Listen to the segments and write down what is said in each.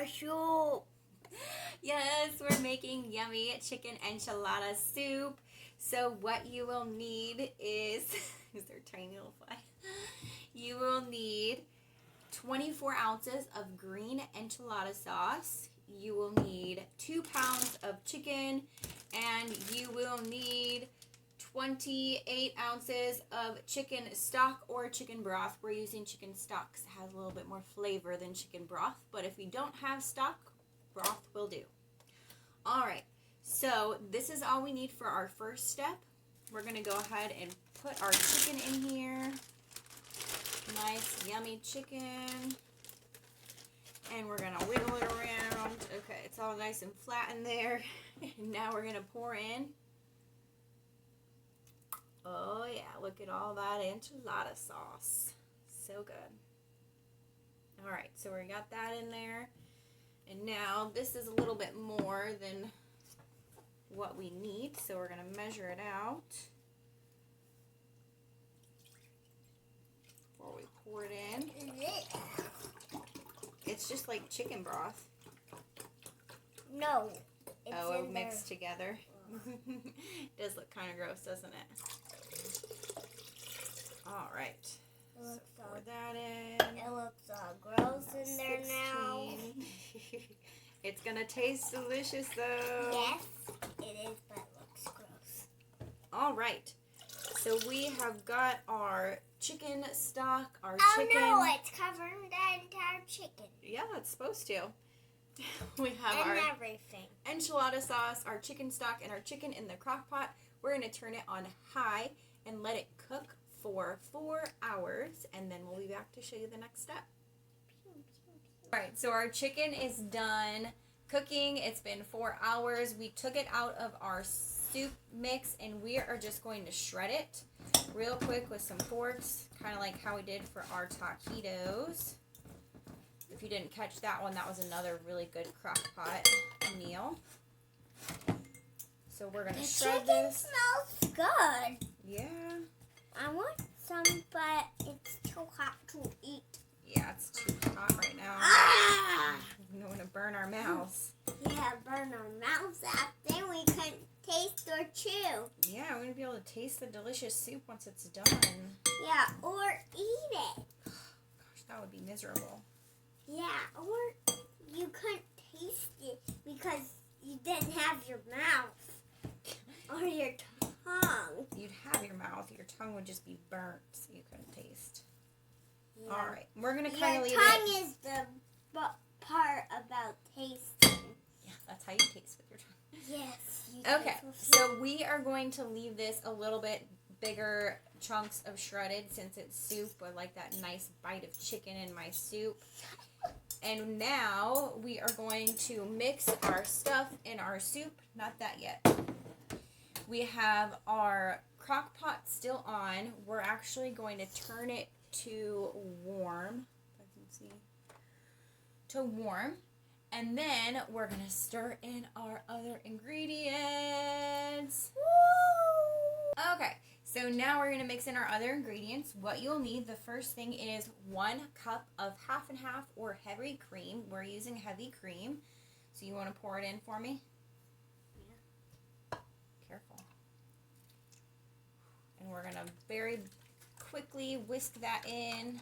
soup. Yes, we're making yummy chicken enchilada soup. So what you will need is their tiny little fly? You will need 24 ounces of green enchilada sauce. You will need 2 pounds of chicken, and you will need 28 ounces of chicken stock or chicken broth. We're using chicken stock because it has a little bit more flavor than chicken broth, but if we don't have stock, broth will do. All right, so this is all we need for our first step. We're going to go ahead and put our chicken in here. Nice, yummy chicken. And we're going to wiggle it around. Okay, it's all nice and flat in there. And now we're going to pour in. Oh yeah, look at all that enchilada sauce. So good. All right, so we got that in there. And now this is a little bit more than what we need, so we're going to measure it out before we pour it in. It's just like chicken broth. No. It's mixed together. It does look kind of gross, doesn't it? All right. So pour that in. It looks gross in there now. It's going to taste delicious, though. Yes, it is, but it looks gross. All right. So we have got our chicken stock, our chicken. Oh, no, it's covering the entire chicken. Yeah, it's supposed to. We have and our everything. enchilada sauce, our chicken stock, and our chicken in the crock pot. We're going to turn it on high and let it cook for 4 hours, and then we'll be back to show you the next step. All right, so our chicken is done cooking. It's been 4 hours. We took it out of our soup mix, and we are just going to shred it real quick with some forks, kind of like how we did for our taquitos. If you didn't catch that one, that was another really good crock pot meal. So we're going to shred this. The chicken smells good. Yeah. I want some, but it's too hot to eat. Yeah, it's too hot right now. Ah! We don't want to burn our mouths. Yeah, burn our mouths out. Then we couldn't taste or chew. Yeah, we're going to be able to taste the delicious soup once it's done. Yeah, or eat it. Gosh, that would be miserable. Yeah, or you couldn't taste it because you didn't have your mouth or your tongue. You'd have your mouth. Your tongue would just be burnt, so you couldn't taste. Yeah. All right, we're going to kind of leave your tongue it. is the part about tasting. Yeah, that's how you taste with your tongue. Yes. Okay, so we are going to leave this a little bit bigger chunks of shredded since it's soup. I like that nice bite of chicken in my soup. And now we are going to mix our stuff in our soup. Not that yet. We have our crock pot still on. We're actually going to turn it to warm. If I can see. To warm. And then we're going to stir in our other ingredients. Woo! Okay, so now we're going to mix in our other ingredients. What you'll need, the first thing is 1 cup of half and half or heavy cream. We're using heavy cream. So you want to pour it in for me? Yeah. Careful. And we're going to very quickly whisk that in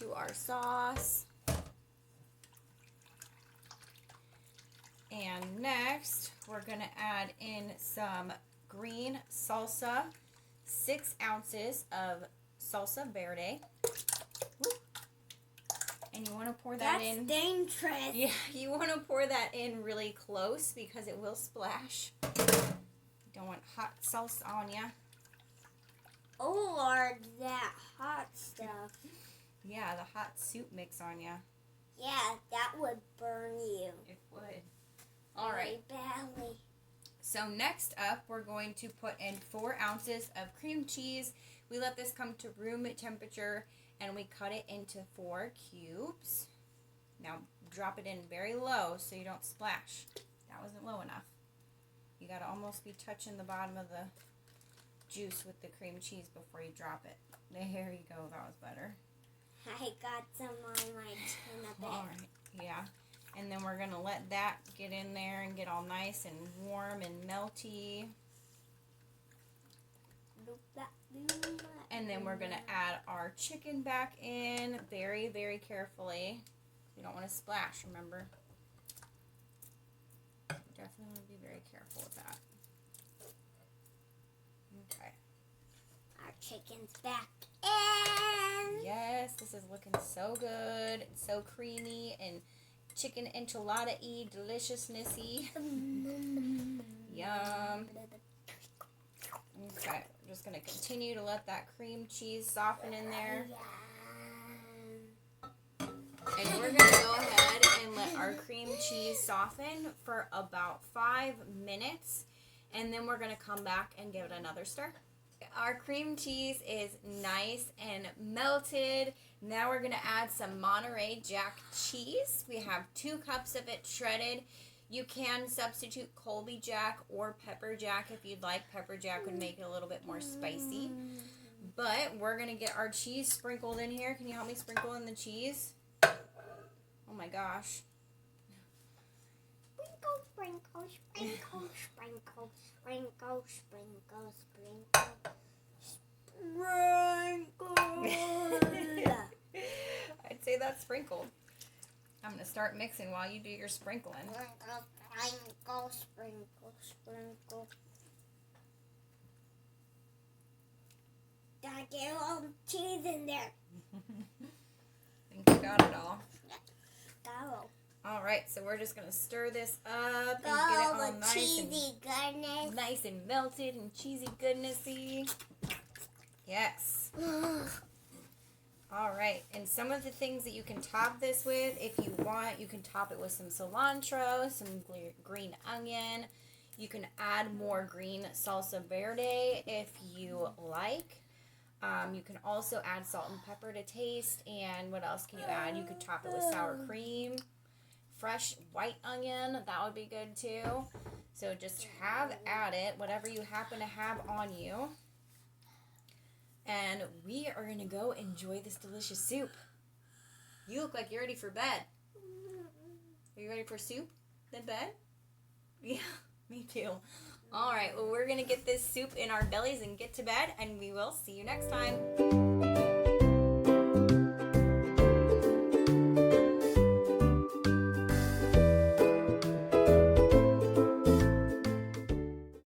to our sauce. And next, we're going to add in some green salsa, 6 ounces of salsa verde. Woo. And you want to pour that in. That's dangerous. Yeah, you want to pour that in really close because it will splash. You don't want hot salsa on you. Or that hot stuff. Yeah, the hot soup mix on you. Yeah, that would burn you. It would. All right. Badly. So next up, we're going to put in 4 ounces of cream cheese. We let this come to room temperature, and we cut it into 4 cubes. Now, drop it in very low so you don't splash. That wasn't low enough. You got to almost be touching the bottom of the juice with the cream cheese before you drop it. There you go. That was better. I got some on my chin a bit. All right. Yeah. And then we're going to let that get in there and get all nice and warm and melty. And then we're going to add our chicken back in very, very carefully. You don't want to splash, remember? Definitely want to be very careful with that. Okay. Our chicken's back in. Yes, this is looking so good. It's so creamy and chicken enchilada-y, deliciousness-y. Yum. Okay, we're just going to continue to let that cream cheese soften in there. And we're going to go ahead and let our cream cheese soften for about 5 minutes. And then we're going to come back and give it another stir. Our cream cheese is nice and melted. Now we're going to add some Monterey Jack cheese. We have 2 cups of it shredded. You can substitute Colby Jack or pepper jack if you'd like. Pepper jack would make it a little bit more spicy. But we're going to get our cheese sprinkled in here. Can you help me sprinkle in the cheese? Oh my gosh. Sprinkle, sprinkle, sprinkle, sprinkle, sprinkle, sprinkle, sprinkle, sprinkle. I'd say that's sprinkled. I'm going to start mixing while you do your sprinkling. Sprinkle, sprinkle, sprinkle. Gotta get a little cheese in there. I think you got it all. Go. All right, so we're just going to stir this up and Go get it all with nice cheesy goodness. nice and melted and cheesy goodnessy. Yes. All right, and some of the things that you can top this with, if you want, you can top it with some cilantro, some green onion. You can add more green salsa verde if you like. You can also add salt and pepper to taste. And what else can you add? You could top it with sour cream, fresh white onion. That would be good too. So just have at it, whatever you happen to have on you. And we are going to go enjoy this delicious soup. You look like you're ready for bed. Are you ready for soup? Then bed? Yeah, me too. All right, well, we're going to get this soup in our bellies and get to bed, and we will see you next time.